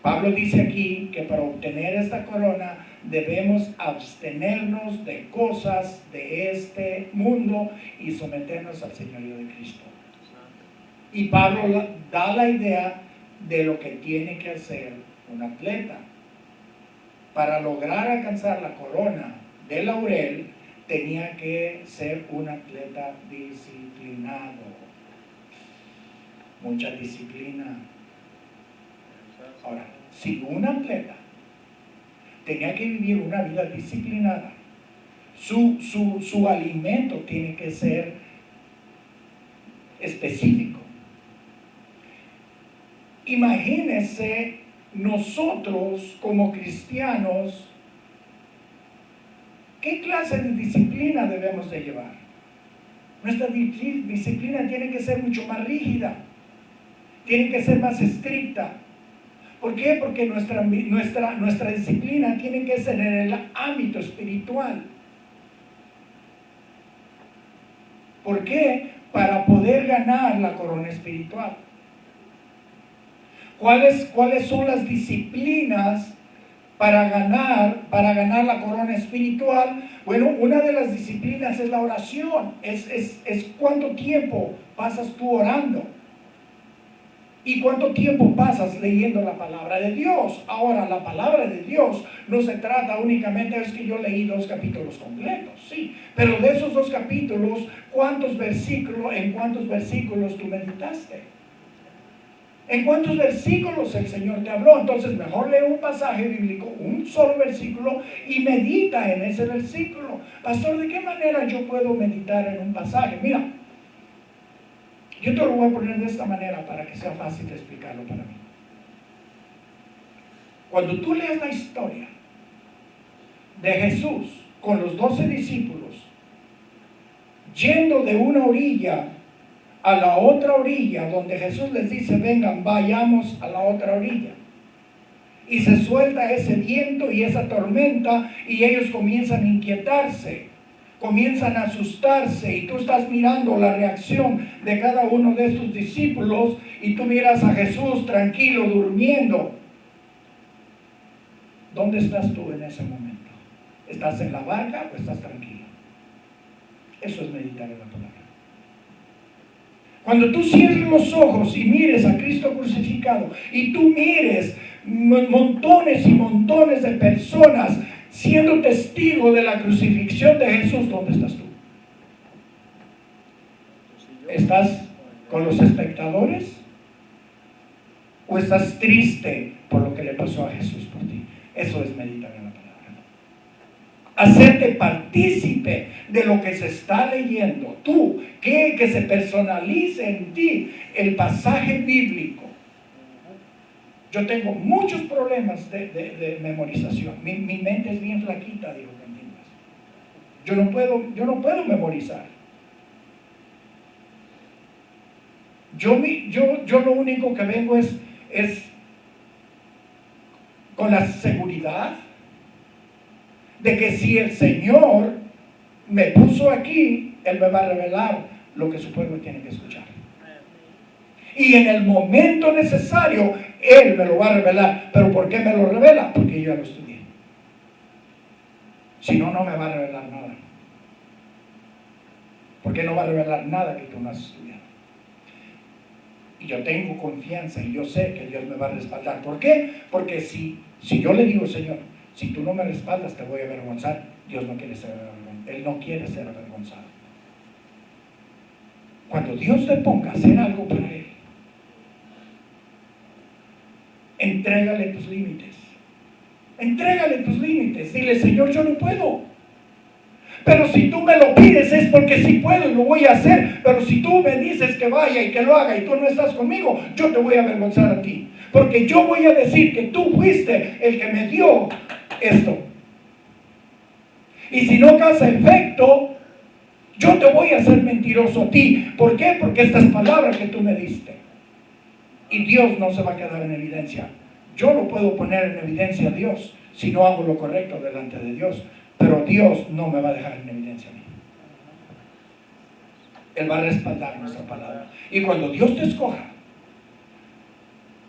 Pablo dice aquí que para obtener esta corona debemos abstenernos de cosas de este mundo y someternos al señorío de Cristo. Y Pablo da la idea de lo que tiene que hacer un atleta. Para lograr alcanzar la corona de laurel, tenía que ser un atleta disciplinado. Mucha disciplina. Ahora, si un atleta tenía que vivir una vida disciplinada, su alimento tiene que ser específico. Imagínense nosotros como cristianos, ¿qué clase de disciplina debemos de llevar? Nuestra disciplina tiene que ser mucho más rígida, tiene que ser más estricta. ¿Por qué? Porque nuestra disciplina tiene que ser en el ámbito espiritual. ¿Por qué? Para poder ganar la corona espiritual. ¿Cuáles son las disciplinas para ganar la corona espiritual? Bueno, una de las disciplinas es la oración. Es cuánto tiempo pasas tú orando. ¿Y cuánto tiempo pasas leyendo la palabra de Dios? Ahora, la palabra de Dios no se trata únicamente, es que yo leí 2 capítulos completos, sí. Pero de esos 2 capítulos, ¿en cuántos versículos tú meditaste? ¿En cuántos versículos el Señor te habló? Entonces, mejor lee un pasaje bíblico, un solo versículo, y medita en ese versículo. Pastor, ¿de qué manera yo puedo meditar en un pasaje? Mira, yo te lo voy a poner de esta manera para que sea fácil de explicarlo para mí. Cuando tú lees la historia de Jesús con los 12 discípulos, yendo de una orilla a la otra orilla, donde Jesús les dice, vengan, vayamos a la otra orilla. Y se suelta ese viento y esa tormenta y ellos comienzan a inquietarse. Comienzan a asustarse y tú estás mirando la reacción de cada uno de estos discípulos y tú miras a Jesús tranquilo, durmiendo. ¿Dónde estás tú en ese momento? ¿Estás en la barca o estás tranquilo? Eso es meditar en la palabra. Cuando tú cierres los ojos y mires a Cristo crucificado y tú mires montones y montones de personas siendo testigo de la crucifixión de Jesús, ¿dónde estás tú? ¿Estás con los espectadores? ¿O estás triste por lo que le pasó a Jesús por ti? Eso es meditar en la palabra. Hacerte partícipe de lo que se está leyendo. Tú, que se personalice en ti el pasaje bíblico. Yo tengo muchos problemas de memorización. Mi mente es bien flaquita, digo, ¿entiendes? Yo no puedo memorizar. Yo lo único que vengo es con la seguridad de que si el Señor me puso aquí, Él me va a revelar lo que su pueblo tiene que escuchar. Y en el momento necesario, Él me lo va a revelar. ¿Pero por qué me lo revela? Porque yo ya lo estudié. Si no, no me va a revelar nada. Porque no va a revelar nada que tú no has estudiado. Y yo tengo confianza y yo sé que Dios me va a respaldar. ¿Por qué? Porque si yo le digo, Señor, si tú no me respaldas, te voy a avergonzar. Dios no quiere ser avergonzado. Él no quiere ser avergonzado. Cuando Dios te ponga a hacer algo para Él, entrégale tus límites. Entrégale tus límites. Dile, Señor, yo no puedo. Pero si tú me lo pides es porque sí puedo y lo voy a hacer. Pero si tú me dices que vaya y que lo haga y tú no estás conmigo, yo te voy a avergonzar a ti. porque yo voy a decir que tú fuiste el que me dio esto. Y si no causa efecto, yo te voy a hacer mentiroso a ti. ¿Por qué? Porque esta es palabra que tú me diste. Y Dios no se va a quedar en evidencia. Yo lo puedo poner en evidencia a Dios si no hago lo correcto delante de Dios. Pero Dios no me va a dejar en evidencia a mí. Él va a respaldar nuestra palabra. Y cuando Dios te escoja,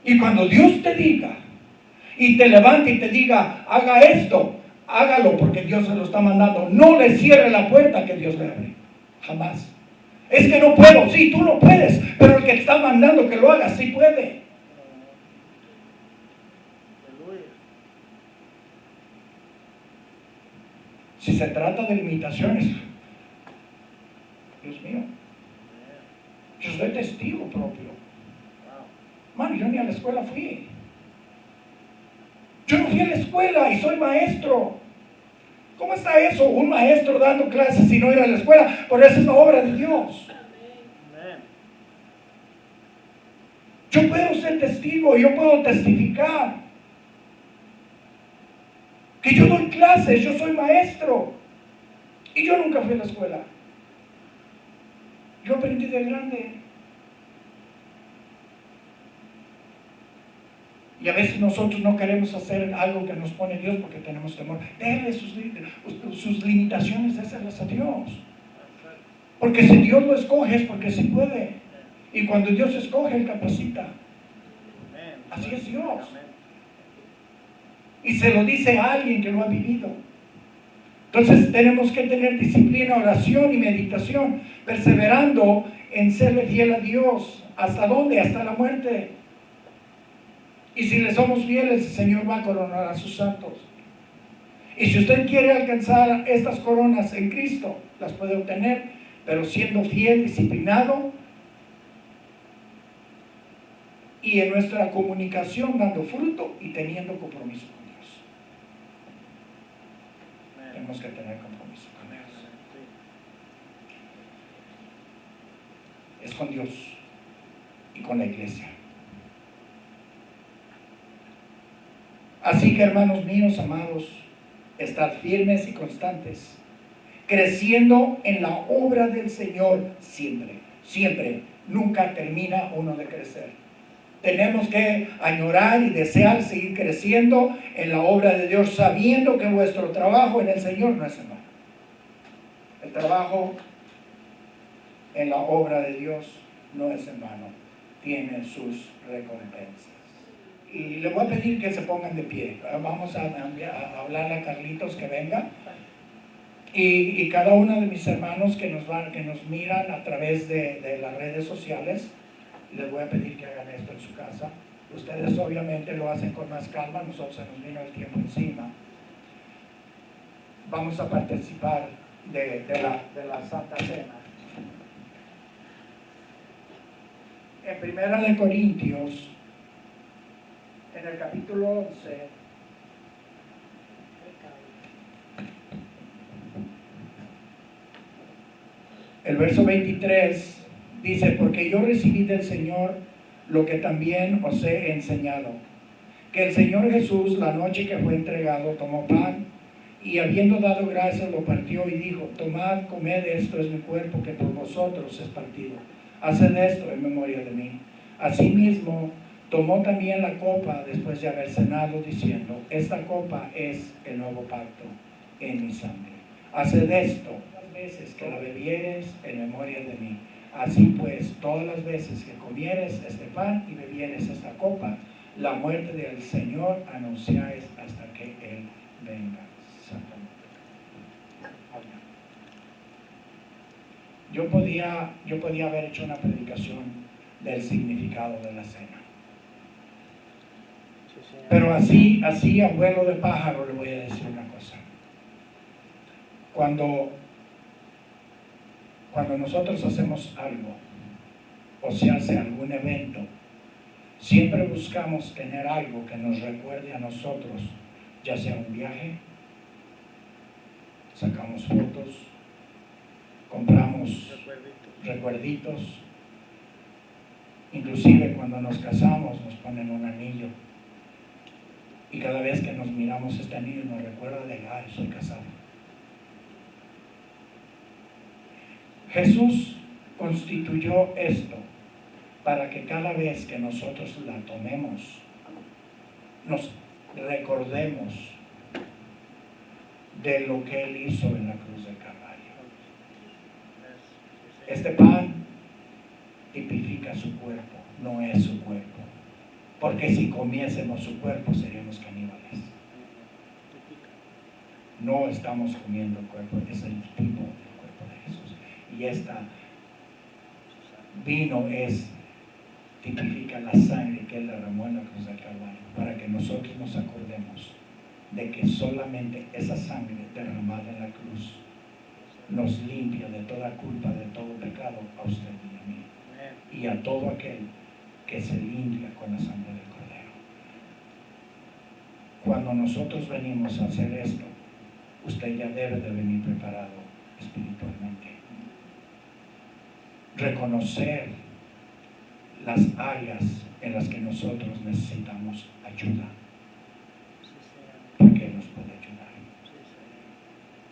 y cuando Dios te diga, y te levante y te diga, haga esto, hágalo porque Dios se lo está mandando. No le cierre la puerta que Dios le abre. Jamás. Es que no puedo. Sí, tú no puedes. Pero el que te está mandando que lo hagas, sí puede. Si se trata de limitaciones, Dios mío, yo soy testigo propio. Mano, yo ni a la escuela fui. Yo no fui a la escuela y soy maestro. ¿Cómo está eso? Un maestro dando clases y no ir a la escuela. Por eso es la obra de Dios. Yo puedo ser testigo, yo puedo testificar que yo doy clases, yo soy maestro. Y yo nunca fui a la escuela. Yo aprendí de grande. Y a veces nosotros no queremos hacer algo que nos pone Dios porque tenemos temor. Déjale sus limitaciones, déselas a Dios. Porque si Dios lo escoge es porque se puede. Y cuando Dios escoge, Él capacita. Así es Dios. Y se lo dice a alguien que lo ha vivido. Entonces tenemos que tener disciplina, oración y meditación, perseverando en serle fiel a Dios. ¿Hasta dónde? Hasta la muerte. Y si le somos fieles, el Señor va a coronar a sus santos. Y si usted quiere alcanzar estas coronas en Cristo, las puede obtener, pero siendo fiel, disciplinado y en nuestra comunicación dando fruto y teniendo compromiso con Dios. Tenemos que tener compromiso con Dios. Es con Dios y con la iglesia. Así que, hermanos míos, amados, estad firmes y constantes, creciendo en la obra del Señor siempre, siempre. Nunca termina uno de crecer. Tenemos que añorar y desear seguir creciendo en la obra de Dios, sabiendo que vuestro trabajo en el Señor no es en vano. El trabajo en la obra de Dios no es en vano, tiene sus recompensas. Y le voy a pedir que se pongan de pie. Vamos a hablarle a Carlitos que venga. Y cada uno de mis hermanos que nos miran a través de las redes sociales, les voy a pedir que hagan esto en su casa. Ustedes obviamente lo hacen con más calma, nosotros se nos vino el tiempo encima. Vamos a participar de la Santa Cena. En Primera de Corintios, en el capítulo 11, el verso 23 dice: porque yo recibí del Señor lo que también os he enseñado, que el Señor Jesús, la noche que fue entregado, tomó pan y habiendo dado gracias lo partió y dijo: tomad, comed, esto es mi cuerpo que por vosotros es partido. Haced esto en memoria de mí. Asimismo tomó también la copa después de haber cenado, diciendo: esta copa es el nuevo pacto en mi sangre. Haced esto las veces que la bebieres en memoria de mí. Así pues, todas las veces que comieres este pan y bebieres esta copa, la muerte del Señor anunciáis hasta que Él venga. Yo podía haber hecho una predicación del significado de la cena. Pero así a vuelo de pájaro le voy a decir una cosa. Cuando nosotros hacemos algo o se hace algún evento, siempre buscamos tener algo que nos recuerde a nosotros, ya sea un viaje, sacamos fotos, compramos recuerditos, Inclusive cuando nos casamos nos ponen un anillo. Y cada vez que nos miramos este anillo nos recuerda de, ay, soy casado. Jesús constituyó esto para que cada vez que nosotros la tomemos, nos recordemos de lo que Él hizo en la cruz del Calvario. Este pan tipifica su cuerpo, no es su cuerpo. Porque si comiésemos su cuerpo seríamos caníbales. No estamos comiendo el cuerpo, es el tipo del cuerpo de Jesús. Y esta vino tipifica la sangre que Él derramó en la cruz del Calvario, para que nosotros nos acordemos de que solamente esa sangre derramada en la cruz nos limpia de toda culpa, de todo pecado, a usted y a mí, y a todo aquel que se limpia con la sangre del Cordero. Cuando nosotros venimos a hacer esto, usted ya debe de venir preparado espiritualmente. Reconocer las áreas en las que nosotros necesitamos ayuda, porque Él nos puede ayudar.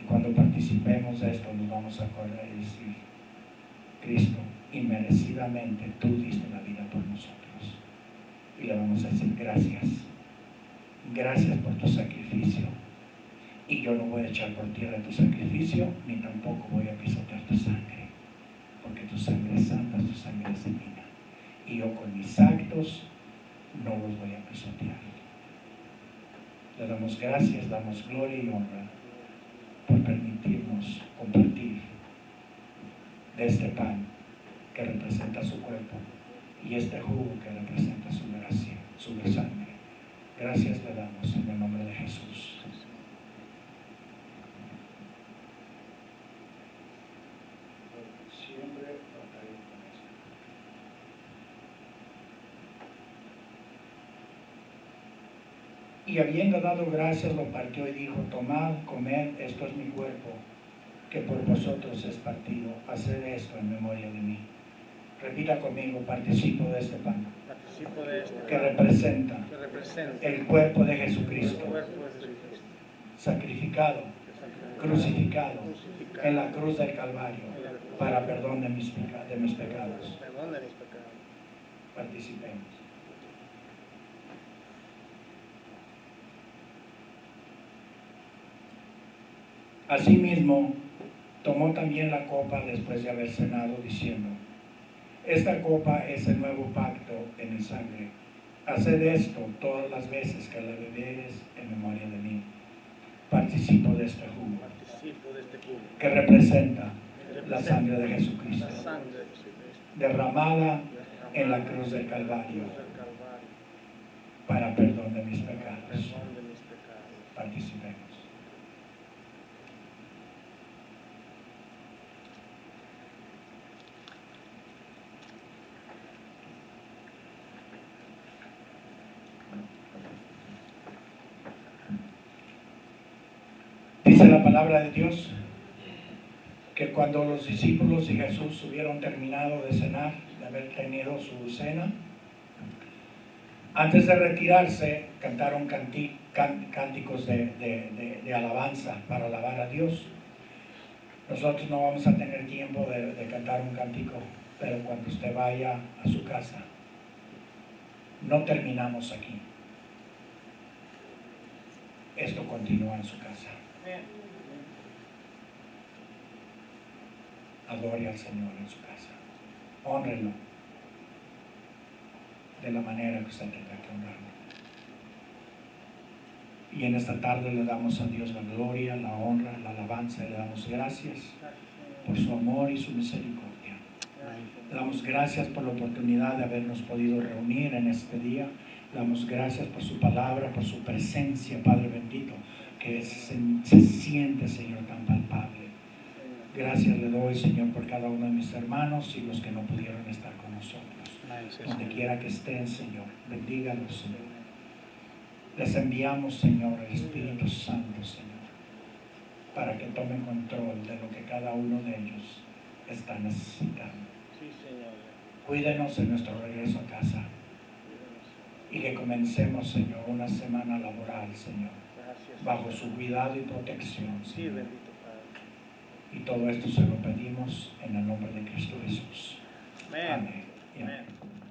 Y cuando participemos de esto, nos vamos a acordar y decir, Cristo, inmerecidamente tú diste la vida por nosotros. Y le vamos a decir gracias. Gracias por tu sacrificio. Y yo no voy a echar por tierra tu sacrificio, ni tampoco voy a pisotear tu sangre. Porque tu sangre es santa, tu sangre es divina. Y yo con mis actos no los voy a pisotear. Le damos gracias, damos gloria y honra por permitirnos compartir de este pan que representa su cuerpo y este jugo que representa su gracia, su sangre. Gracias le damos en el nombre de Jesús. Siempre batallo con eso. Y habiendo dado gracias, lo partió y dijo, tomad, comed, esto es mi cuerpo, que por vosotros es partido. Haced esto en memoria de mí. Repita conmigo, participo de este pan. Participo de este Que representa que representa el cuerpo de el Jesucristo, cuerpo de Jesucristo, sacrificado, crucificado en la cruz del Calvario, para perdón de mis pecados. Perdón de mis pecados. Participemos. Asimismo, tomó también la copa después de haber cenado, diciendo, esta copa es el nuevo pacto en mi sangre. Haced esto todas las veces que la beberes en memoria de mí. Participo de este jugo, Participo de este jugo, que representa la sangre de Jesucristo, la sangre de Jesucristo, derramada en la cruz del Calvario, del Calvario, para perdón de mis pecados. perdón de mis pecados. Participemos. Dice la palabra de Dios que cuando los discípulos y Jesús hubieron terminado de cenar, de haber tenido su cena, antes de retirarse cantaron cánticos de alabanza para alabar a Dios. Nosotros no vamos a tener tiempo de cantar un cántico, pero cuando usted vaya a su casa, no terminamos aquí. Esto continúa en su casa. Adore al Señor en su casa. Hónrelo de la manera que usted tenga que honrarlo. Y en esta tarde le damos a Dios la gloria, la honra, la alabanza, y le damos gracias por su amor y su misericordia. Le damos gracias por la oportunidad de habernos podido reunir en este día. Le damos gracias por su palabra, por su presencia, Padre bendito, que se siente, Señor, tan palpable. Gracias le doy, Señor, por cada uno de mis hermanos y los que no pudieron estar con nosotros. Donde quiera que estén, Señor, bendígalos, Señor. Les enviamos, Señor, el Espíritu Santo, Señor, para que tome control de lo que cada uno de ellos está necesitando. Sí, Señor. Cuídenos en nuestro regreso a casa y que comencemos, Señor, una semana laboral, Señor, Gracias. bajo su cuidado y protección, Sí, Señor. bendito Padre. Y todo esto se lo pedimos en el nombre de Cristo Jesús. Amén. Amén. Y amén. Amén.